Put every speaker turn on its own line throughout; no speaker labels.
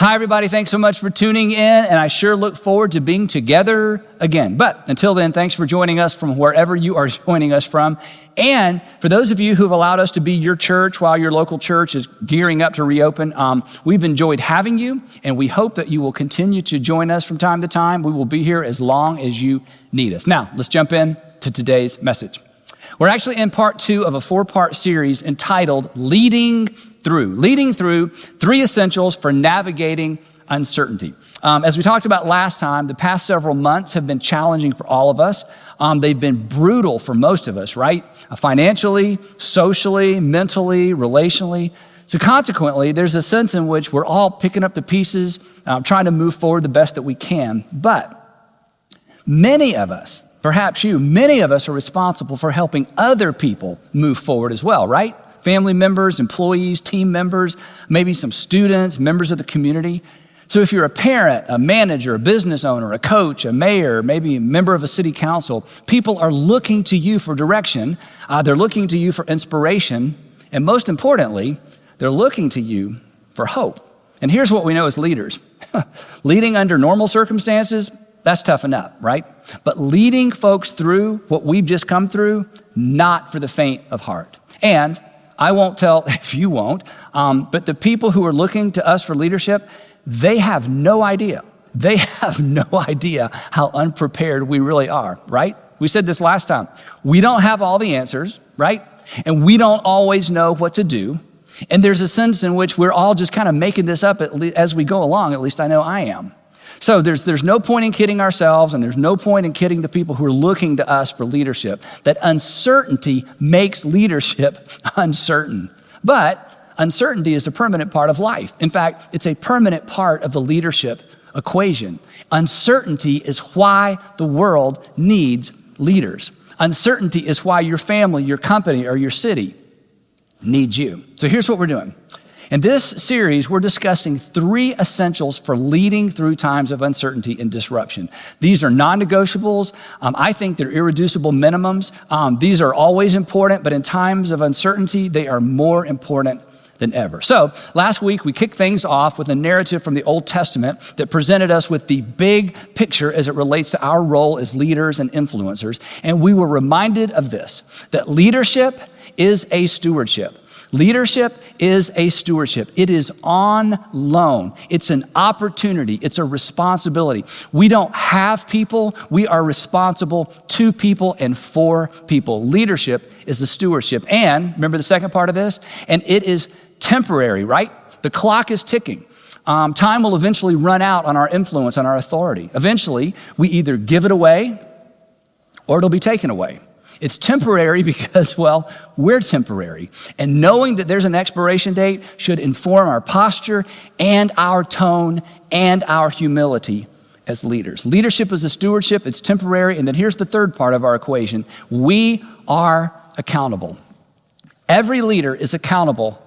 Hi, everybody. Thanks so much for tuning in, and I sure look forward to being together again. But until then, thanks for joining us from wherever you are joining us from. And for those of you who've allowed us to be your church while your local church is gearing up to reopen, we've enjoyed having you, and we hope that you will continue to join us from time to time. We will be here as long as you need us. Now, let's jump in to today's message. We're actually in part 2 of a 4-part series entitled Leading Through 3 Essentials for Navigating Uncertainty. As we talked about last time, the past several months have been challenging for all of us. They've been brutal for most of us, right? Financially, socially, mentally, relationally. So consequently, there's a sense in which we're all picking up the pieces, trying to move forward the best that we can. But many of us, perhaps you, many of us are responsible for helping other people move forward as well, right? Family members, employees, team members, maybe some students, members of the community. So if you're a parent, a manager, a business owner, a coach, a mayor, maybe a member of a city council, people are looking to you for direction. They're looking to you for inspiration. And most importantly, they're looking to you for hope. And here's what we know as leaders. Leading under normal circumstances, that's tough enough, right? But leading folks through what we've just come through, not for the faint of heart. And I won't tell if you won't, but the people who are looking to us for leadership, they have no idea. They have no idea how unprepared we really are, right? We said this last time. We don't have all the answers, right? And we don't always know what to do. And there's a sense in which we're all just kind of making this up as we go along. At least I know I am. So there's no point in kidding ourselves, and there's no point in kidding the people who are looking to us for leadership. That uncertainty makes leadership uncertain. But uncertainty is a permanent part of life. In fact, it's a permanent part of the leadership equation. Uncertainty is why the world needs leaders. Uncertainty is why your family, your company, or your city needs you. So here's what we're doing. In this series, we're discussing 3 essentials for leading through times of uncertainty and disruption. These are non-negotiables. I think they're irreducible minimums. These are always important, but in times of uncertainty, they are more important than ever. So last week, we kicked things off with a narrative from the Old Testament that presented us with the big picture as it relates to our role as leaders and influencers. And we were reminded of this, that leadership is a stewardship. Leadership is a stewardship. It is on loan. It's an opportunity. It's a responsibility. We don't have people. We are responsible to people and for people. Leadership is a stewardship. And remember the second part of this? And it is temporary, right? The clock is ticking. Time will eventually run out on our influence, on our authority. Eventually, we either give it away or it'll be taken away. It's temporary because, well, we're temporary. And knowing that there's an expiration date should inform our posture and our tone and our humility as leaders. Leadership is a stewardship. It's temporary. And then here's the third part of our equation. We are accountable. Every leader is accountable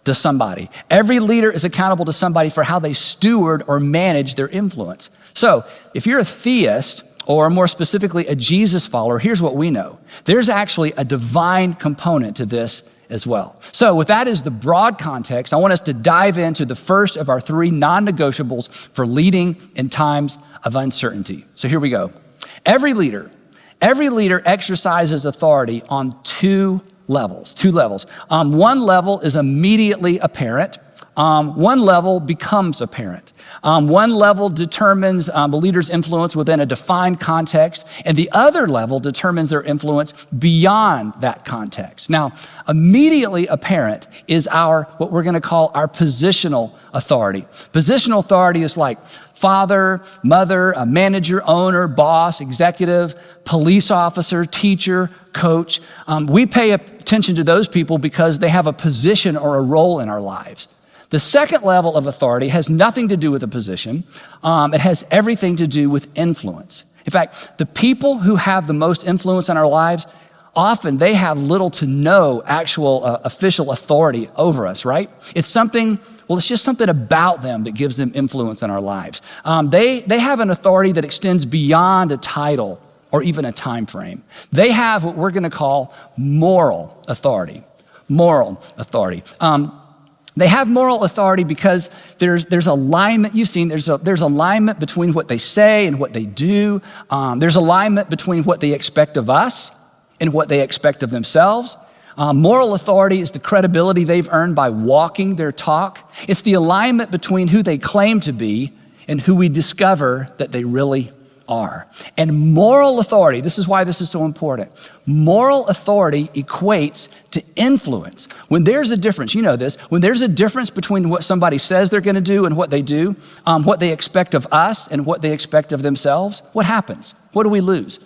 to somebody. Every leader is accountable to somebody for how they steward or manage their influence. So if you're a theist, or more specifically, a Jesus follower, here's what we know. There's actually a divine component to this as well. So with that as the broad context, I want us to dive into the first of our 3 non-negotiables for leading in times of uncertainty. So here we go. Every leader exercises authority on 2 levels. One level is immediately apparent. One level becomes apparent. One level determines the leader's influence within a defined context, and the other level determines their influence beyond that context. Now, immediately apparent is what we're going to call our positional authority. Positional authority is like father, mother, a manager, owner, boss, executive, police officer, teacher, coach. We pay attention to those people because they have a position or a role in our lives. The second level of authority has nothing to do with a position. It has everything to do with influence. In fact, the people who have the most influence in our lives, often they have little to no actual official authority over us, right? It's just something about them that gives them influence in our lives. They have an authority that extends beyond a title or even a time frame. They have what we're going to call moral authority. Moral authority. They have moral authority because there's alignment. You've seen there's alignment between what they say and what they do. There's alignment between what they expect of us and what they expect of themselves. Moral authority is the credibility they've earned by walking their talk. It's the alignment between who they claim to be and who we discover that they really are. And moral authority, this is why this is so important. Moral authority equates to influence. When there's a difference, you know this, when there's a difference between what somebody says they're going to do and what they do, what they expect of us and what they expect of themselves, what happens? What do we lose?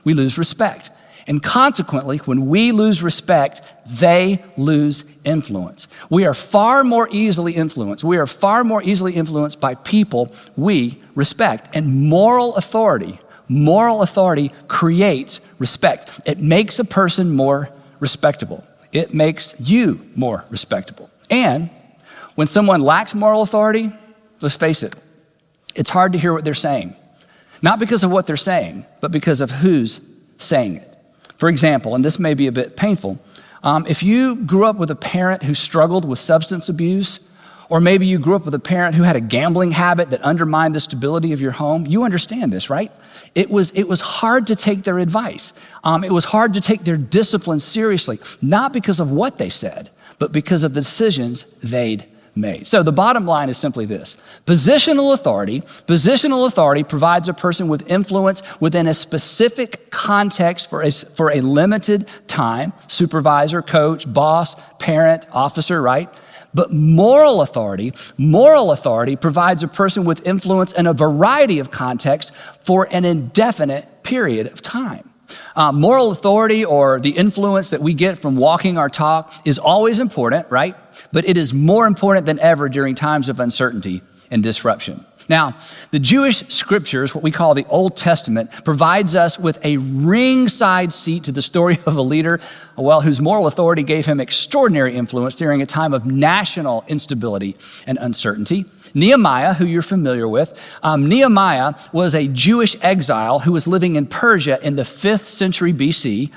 We lose respect. And consequently, when we lose respect, they lose influence. We are far more easily influenced. We are far more easily influenced by people we respect. And moral authority creates respect. It makes a person more respectable. It makes you more respectable. And when someone lacks moral authority, let's face it, it's hard to hear what they're saying. Not because of what they're saying, but because of who's saying it. For example, and this may be a bit painful, if you grew up with a parent who struggled with substance abuse, or maybe you grew up with a parent who had a gambling habit that undermined the stability of your home, you understand this, right? It was hard to take their advice. It was hard to take their discipline seriously, not because of what they said, but because of the decisions they'd made. So the bottom line is simply this. Positional authority provides a person with influence within a specific context for a limited time, supervisor, coach, boss, parent, officer, right? But moral authority provides a person with influence in a variety of contexts for an indefinite period of time. Moral authority, or the influence that we get from walking our talk, is always important, right? But it is more important than ever during times of uncertainty and disruption. Now, the Jewish scriptures, what we call the Old Testament, provides us with a ringside seat to the story of a leader, whose moral authority gave him extraordinary influence during a time of national instability and uncertainty. Nehemiah, who you're familiar with, Nehemiah was a Jewish exile who was living in Persia in the 5th century BC.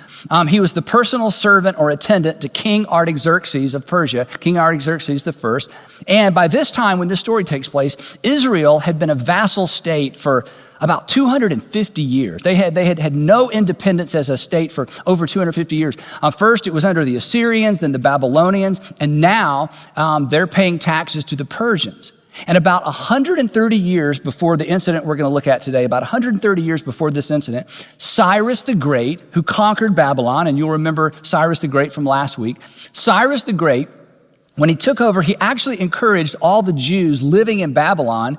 He was the personal servant or attendant to King Artaxerxes of Persia, King Artaxerxes I. And by this time, when this story takes place, Israel had been a vassal state for about 250 years. They had no independence as a state for over 250 years. First, it was under the Assyrians, then the Babylonians, and now they're paying taxes to the Persians. And about 130 years before the incident we're going to look at today, about 130 years before this incident, Cyrus the Great, who conquered Babylon, and you'll remember Cyrus the Great from last week, Cyrus the Great, when he took over, he actually encouraged all the Jews living in Babylon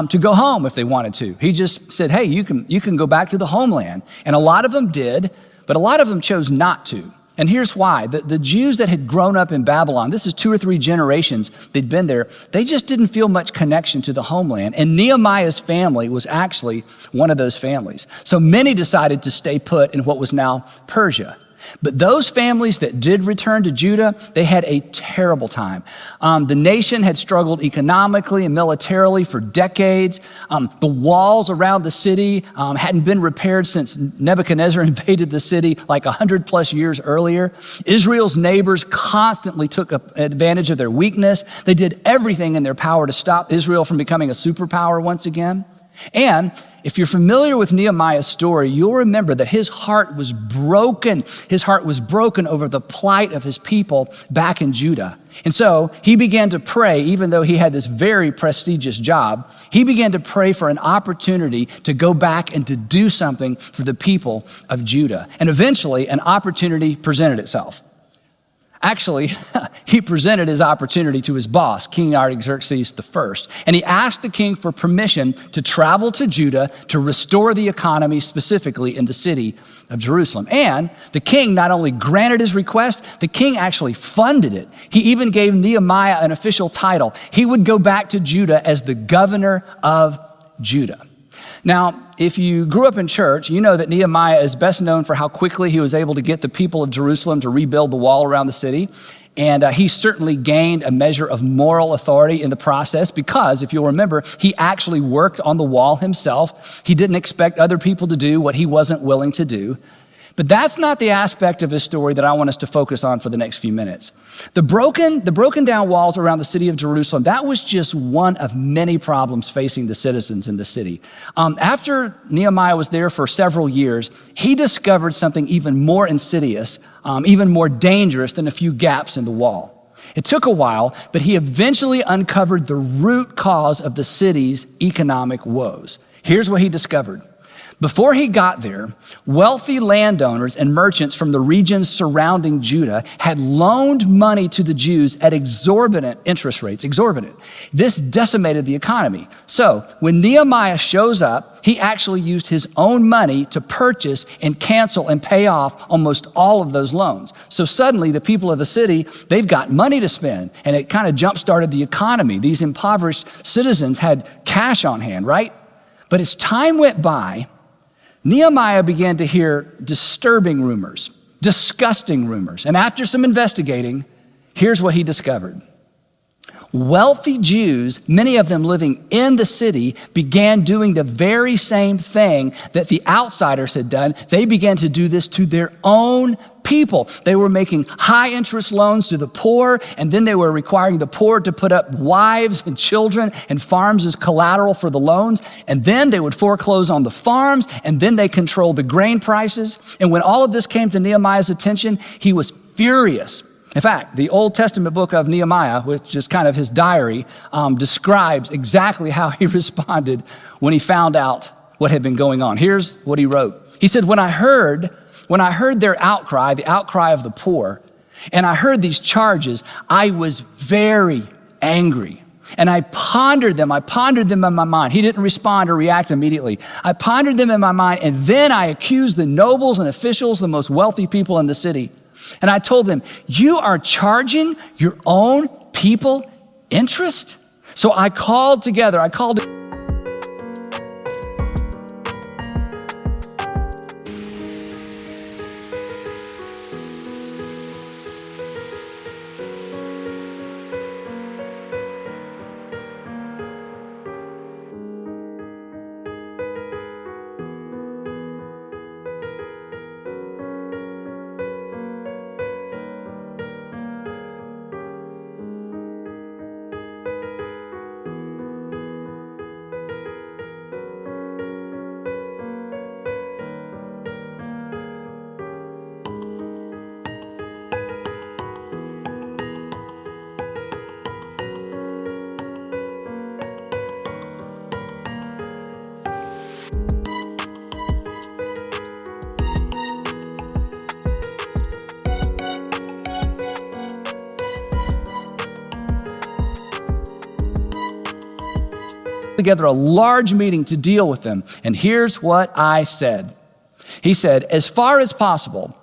to go home if they wanted to. He just said, hey, you can go back to the homeland. And a lot of them did, but a lot of them chose not to. And here's why. The Jews that had grown up in Babylon, this is 2 or 3 generations they'd been there, they just didn't feel much connection to the homeland. And Nehemiah's family was actually one of those families. So many decided to stay put in what was now Persia. But those families that did return to Judah, they had a terrible time. The nation had struggled economically and militarily for decades. The walls around the city hadn't been repaired since Nebuchadnezzar invaded the city like 100 plus years earlier. Israel's neighbors constantly took advantage of their weakness. They did everything in their power to stop Israel from becoming a superpower once again. And if you're familiar with Nehemiah's story, you'll remember that his heart was broken. His heart was broken over the plight of his people back in Judah. And so he began to pray, even though he had this very prestigious job, he began to pray for an opportunity to go back and to do something for the people of Judah. And eventually an opportunity presented itself. Actually, he presented his opportunity to his boss, King Artaxerxes I, and he asked the king for permission to travel to Judah to restore the economy, specifically in the city of Jerusalem. And the king not only granted his request, the king actually funded it. He even gave Nehemiah an official title. He would go back to Judah as the governor of Judah. Now, if you grew up in church, you know that Nehemiah is best known for how quickly he was able to get the people of Jerusalem to rebuild the wall around the city. And he certainly gained a measure of moral authority in the process because, if you'll remember, he actually worked on the wall himself. He didn't expect other people to do what he wasn't willing to do. But that's not the aspect of his story that I want us to focus on for the next few minutes. The broken down walls around the city of Jerusalem, that was just one of many problems facing the citizens in the city. After Nehemiah was there for several years, he discovered something even more insidious, even more dangerous than a few gaps in the wall. It took a while, but he eventually uncovered the root cause of the city's economic woes. Here's what he discovered. Before he got there, wealthy landowners and merchants from the regions surrounding Judah had loaned money to the Jews at exorbitant interest rates, This decimated the economy. So when Nehemiah shows up, he actually used his own money to purchase and cancel and pay off almost all of those loans. So suddenly the people of the city, they've got money to spend, and it kind of jump-started the economy. These impoverished citizens had cash on hand, right? But as time went by, Nehemiah began to hear disturbing rumors, disgusting rumors. And after some investigating, here's what he discovered. Wealthy Jews, many of them living in the city, began doing the very same thing that the outsiders had done. They began to do this to their own people. They were making high interest loans to the poor, and then they were requiring the poor to put up wives and children and farms as collateral for the loans. And then they would foreclose on the farms, and then they controlled the grain prices. And when all of this came to Nehemiah's attention, he was furious. In fact, the Old Testament book of Nehemiah, which is kind of his diary, describes exactly how he responded when he found out what had been going on. Here's what he wrote. He said, when I heard their outcry, the outcry of the poor, and I heard these charges, I was very angry. And I pondered them in my mind. He didn't respond or react immediately. I pondered them in my mind, and then I accused the nobles and officials, the most wealthy people in the city. And I told them, you are charging your own people interest? So I called together a large meeting to deal with them. And here's what I said. He said, as far as possible,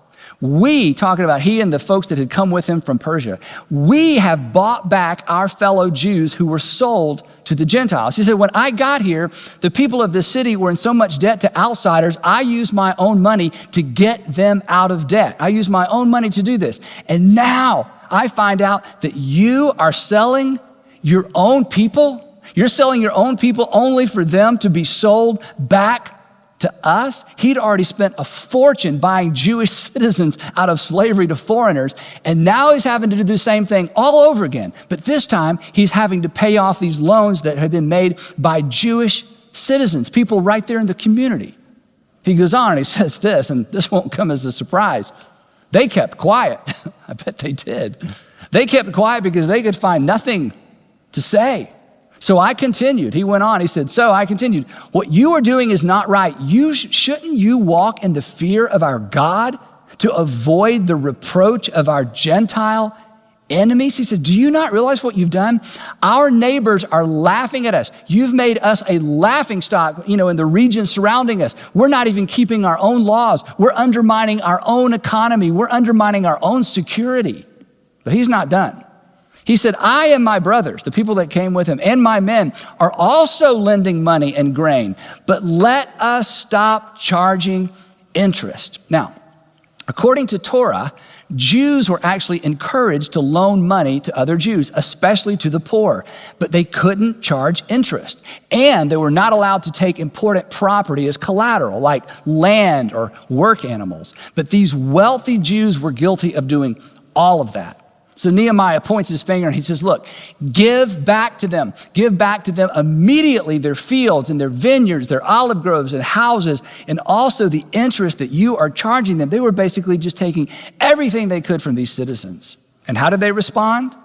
talking about he and the folks that had come with him from Persia, we have bought back our fellow Jews who were sold to the Gentiles. He said, when I got here, the people of this city were in so much debt to outsiders, I used my own money to get them out of debt. I used my own money to do this. And now I find out that you are selling your own people. You're selling your own people only for them to be sold back to us. He'd already spent a fortune buying Jewish citizens out of slavery to foreigners, and now he's having to do the same thing all over again. But this time, he's having to pay off these loans that had been made by Jewish citizens, people right there in the community. He goes on and he says this, and this won't come as a surprise. They kept quiet. I bet they did. They kept quiet because they could find nothing to say. So I continued. He went on. He said, so I continued. What you are doing is not right. Shouldn't you walk in the fear of our God to avoid the reproach of our Gentile enemies? He said, do you not realize what you've done? Our neighbors are laughing at us. You've made us a laughing stock, in the region surrounding us. We're not even keeping our own laws. We're undermining our own economy. We're undermining our own security. But he's not done. He said, I and my brothers, the people that came with him, and my men are also lending money and grain, but let us stop charging interest. Now, according to Torah, Jews were actually encouraged to loan money to other Jews, especially to the poor, but they couldn't charge interest. And they were not allowed to take important property as collateral, like land or work animals. But these wealthy Jews were guilty of doing all of that. So Nehemiah points his finger and he says, look, give back to them immediately their fields and their vineyards, their olive groves and houses, and also the interest that you are charging them. They were basically just taking everything they could from these citizens. And how did they respond?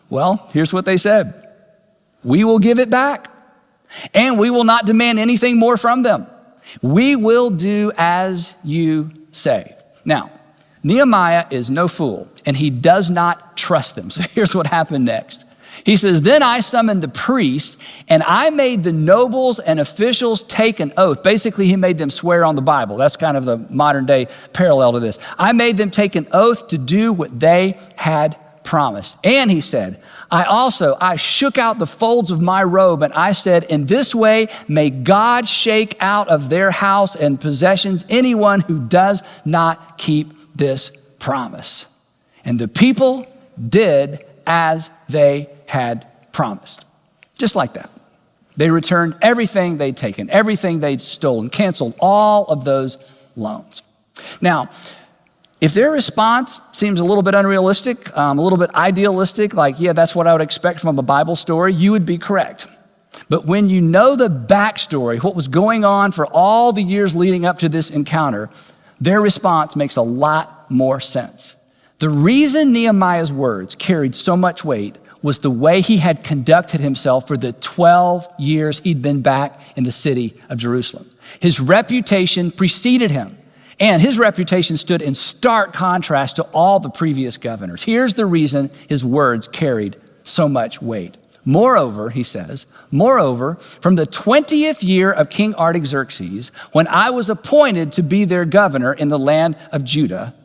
Well, here's what they said. We will give it back, and we will not demand anything more from them. We will do as you say. Now, Nehemiah is no fool, and he does not trust them. So here's what happened next. He says, then I summoned the priests, and I made the nobles and officials take an oath. Basically, he made them swear on the Bible. That's kind of the modern day parallel to this. I made them take an oath to do what they had promised. And he said, I shook out the folds of my robe, and I said, in this way, may God shake out of their house and possessions anyone who does not keep this promise. And the people did as they had promised. Just like that. They returned everything they'd taken, everything they'd stolen, canceled all of those loans. Now, if their response seems a little bit unrealistic, a little bit idealistic, like, yeah, that's what I would expect from a Bible story, you would be correct. But when you know the backstory, what was going on for all the years leading up to this encounter, their response makes a lot more sense. The reason Nehemiah's words carried so much weight was the way he had conducted himself for the 12 years he'd been back in the city of Jerusalem. His reputation preceded him, and his reputation stood in stark contrast to all the previous governors. Here's the reason his words carried so much weight. Moreover, he says, from the 20th year of King Artaxerxes, when I was appointed to be their governor in the land of Judah,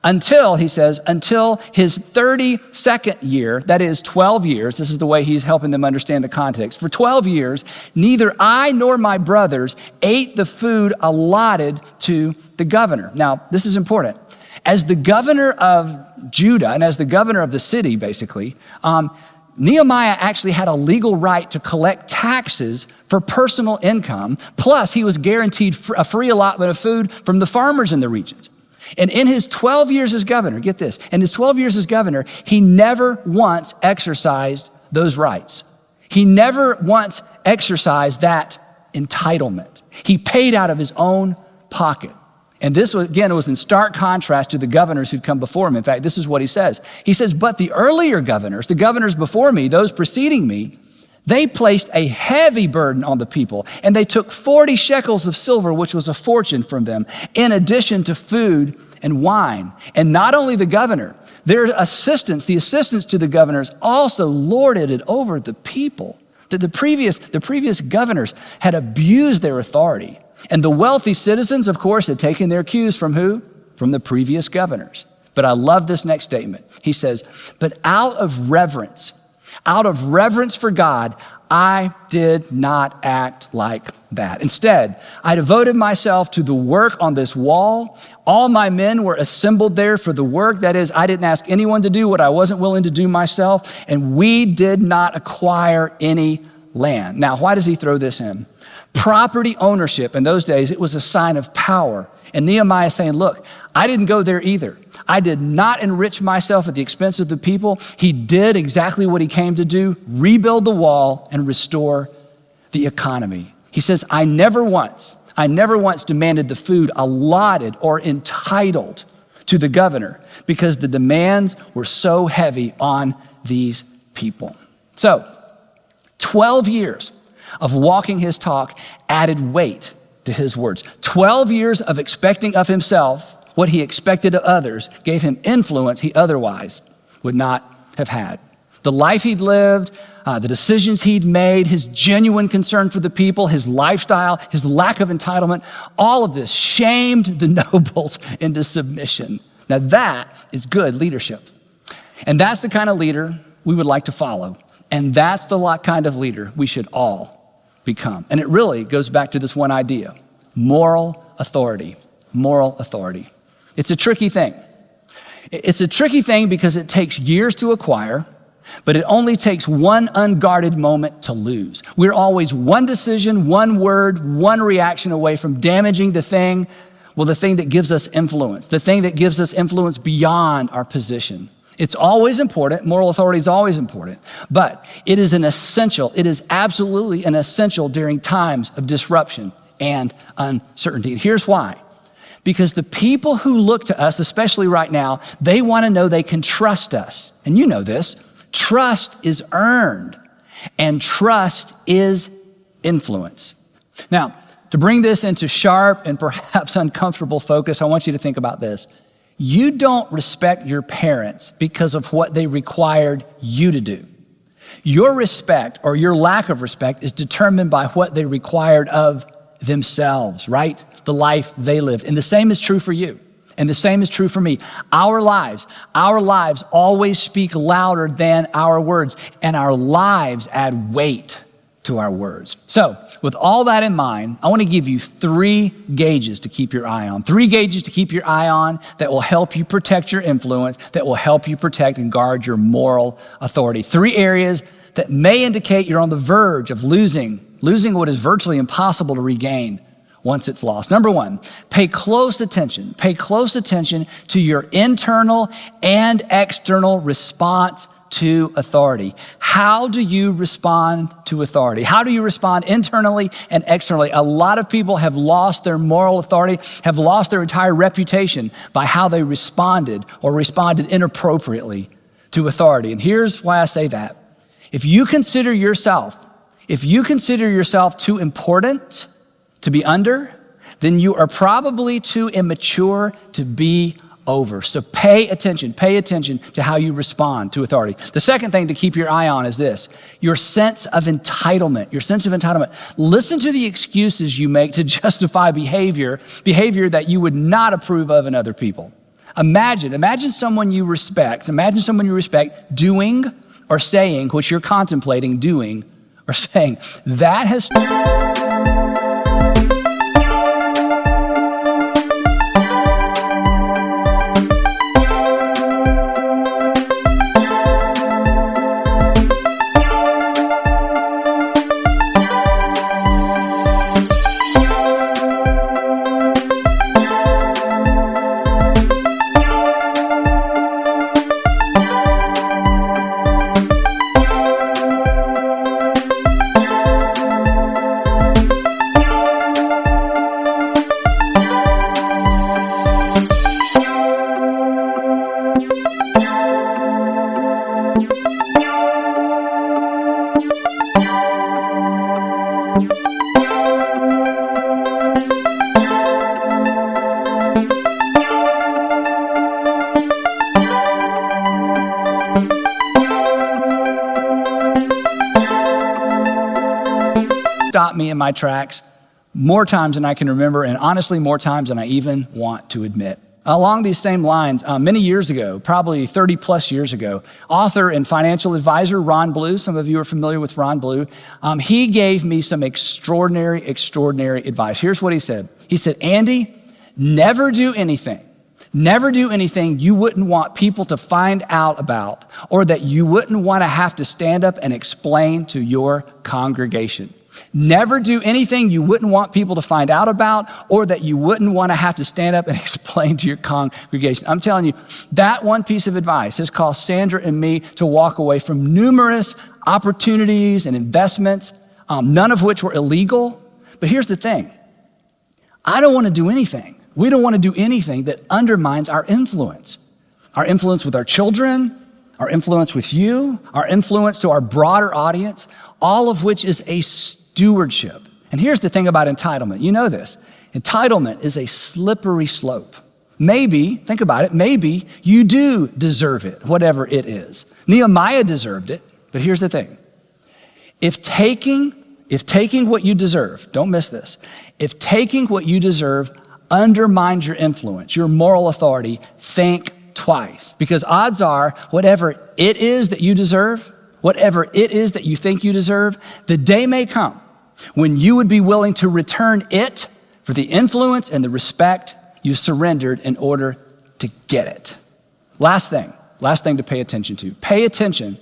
until his 32nd year, that is 12 years, this is the way he's helping them understand the context. For 12 years, neither I nor my brothers ate the food allotted to the governor. Now, this is important. As the governor of Judah and as the governor of the city, basically, Nehemiah actually had a legal right to collect taxes for personal income. Plus, he was guaranteed a free allotment of food from the farmers in the region. And in his 12 years as governor, get this, in his 12 years as governor, he never once exercised those rights. He never once exercised that entitlement. He paid out of his own pocket. And this, again, was in stark contrast to the governors who'd come before him. In fact, this is what he says. He says, but the earlier governors, the governors before me, those preceding me, they placed a heavy burden on the people, and they took 40 shekels of silver, which was a fortune from them, in addition to food and wine. And not only the governor, their assistants, the assistants to the governors, also lorded it over the people. That the previous governors had abused their authority. And the wealthy citizens, of course, had taken their cues from who? From the previous governors. But I love this next statement. He says, but out of reverence for God, I did not act like that. Instead, I devoted myself to the work on this wall. All my men were assembled there for the work. That is, I didn't ask anyone to do what I wasn't willing to do myself. And we did not acquire any land. Now, why does he throw this in? Property ownership in those days, it was a sign of power. And Nehemiah is saying, look, I didn't go there either. I did not enrich myself at the expense of the people. He did exactly what he came to do, rebuild the wall and restore the economy. He says, I never once demanded the food allotted or entitled to the governor because the demands were so heavy on these people. So, 12 years of walking his talk added weight to his words. 12 years of expecting of himself what he expected of others gave him influence he otherwise would not have had. The life he'd lived, the decisions he'd made, his genuine concern for the people, his lifestyle, his lack of entitlement, all of this shamed the nobles into submission. Now that is good leadership. And that's the kind of leader we would like to follow. And that's the kind of leader we should all become. And it really goes back to this one idea, moral authority. Moral authority. It's a tricky thing. It's a tricky thing because it takes years to acquire, but it only takes one unguarded moment to lose. We're always one decision, one word, one reaction away from damaging the thing that gives us influence, the thing that gives us influence beyond our position. It's always important. Moral authority is always important, but it is absolutely an essential during times of disruption and uncertainty. And here's why. Because the people who look to us, especially right now, they want to know they can trust us. And you know this. Trust is earned, and trust is influence. Now, to bring this into sharp and perhaps uncomfortable focus, I want you to think about this. You don't respect your parents because of what they required you to do. Your respect or your lack of respect is determined by what they required of themselves, right? The life they lived. And the same is true for you. And the same is true for me. Our lives always speak louder than our words, and our lives add weight to our words. So, with all that in mind, I want to give you 3 gauges to keep your eye on. 3 gauges to keep your eye on that will help you protect your influence, that will help you protect and guard your moral authority. 3 areas that may indicate you're on the verge of losing what is virtually impossible to regain once it's lost. Number 1, pay close attention to your internal and external response to authority. How do you respond to authority? How do you respond internally and externally? A lot of people have lost their moral authority, have lost their entire reputation by how they responded or responded inappropriately to authority. And here's why I say that. If you consider yourself too important to be under, then you are probably too immature to be over. So pay attention to how you respond to authority. The second thing to keep your eye on is this, your sense of entitlement. Listen to the excuses you make to justify behavior that you would not approve of in other people. Imagine someone you respect doing or saying what you're contemplating doing or saying. That has... Stopped me in my tracks more times than I can remember, and honestly, more times than I even want to admit. Along these same lines, many years ago, probably 30 plus years ago, author and financial advisor Ron Blue, some of you are familiar with Ron Blue, he gave me some extraordinary advice. Here's what he said. He said, Andy, never do anything you wouldn't want people to find out about, or that you wouldn't want to have to stand up and explain to your congregation. Never do anything you wouldn't want people to find out about, or that you wouldn't want to have to stand up and explain to your congregation. I'm telling you, that one piece of advice has caused Sandra and me to walk away from numerous opportunities and investments, none of which were illegal. But here's the thing. I don't want to do anything. We don't want to do anything that undermines our influence with our children, our influence with you, our influence to our broader audience, all of which is a stewardship. And here's the thing about entitlement. You know this. Entitlement is a slippery slope. Maybe, think about it, maybe you do deserve it, whatever it is. Nehemiah deserved it, but here's the thing. If taking what you deserve, don't miss this, if taking what you deserve undermines your influence, your moral authority, think twice. Because odds are, whatever it is that you deserve, whatever it is that you think you deserve, the day may come when you would be willing to return it for the influence and the respect you surrendered in order to get it. Last thing to pay attention to. Pay attention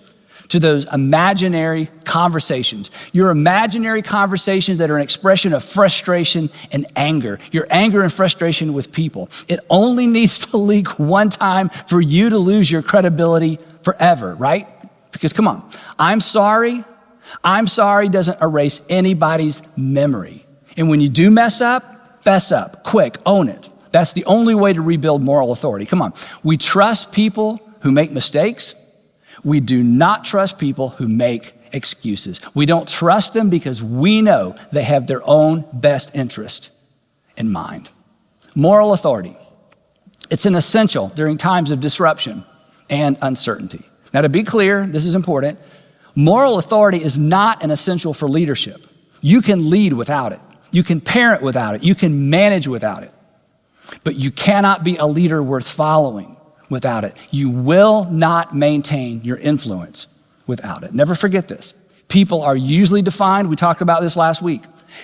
to those imaginary conversations. Your imaginary conversations that are an expression of frustration and anger. Your anger and frustration with people. It only needs to leak one time for you to lose your credibility forever, right? Because come on, I'm sorry doesn't erase anybody's memory. And when you do mess up, fess up, quick, own it. That's the only way to rebuild moral authority. Come on, we trust people who make mistakes. We do not trust people who make excuses. We don't trust them because we know they have their own best interest in mind. Moral authority. It's an essential during times of disruption and uncertainty. Now, to be clear, this is important. Moral authority is not an essential for leadership. You can lead without it. You can parent without it. You can manage without it. But you cannot be a leader worth following without it. You will not maintain your influence without it. Never forget this. People are usually defined, we talked about this last week.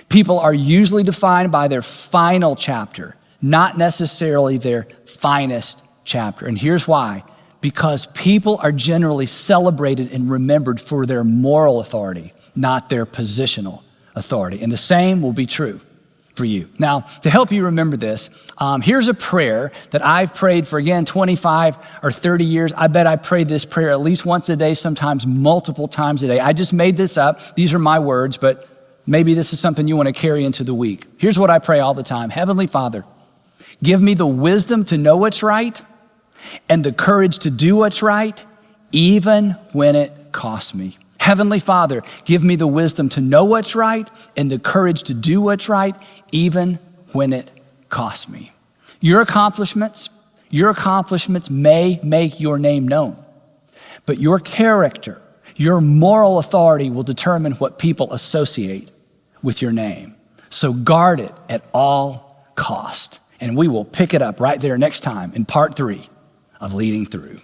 People are usually defined by their final chapter, not necessarily their finest chapter. And here's why. Because people are generally celebrated and remembered for their moral authority, not their positional authority. And the same will be true for you. Now, to help you remember this, here's a prayer that I've prayed for, again, 25 or 30 years. I bet I prayed this prayer at least once a day, sometimes multiple times a day. I just made this up. These are my words, but maybe this is something you want to carry into the week. Here's what I pray all the time. Heavenly Father, give me the wisdom to know what's right and the courage to do what's right, even when it costs me. Heavenly Father, give me the wisdom to know what's right and the courage to do what's right, even when it costs me. Your accomplishments may make your name known, but your character, your moral authority will determine what people associate with your name. So guard it at all cost. And we will pick it up right there next time in part 3 of Leading Through.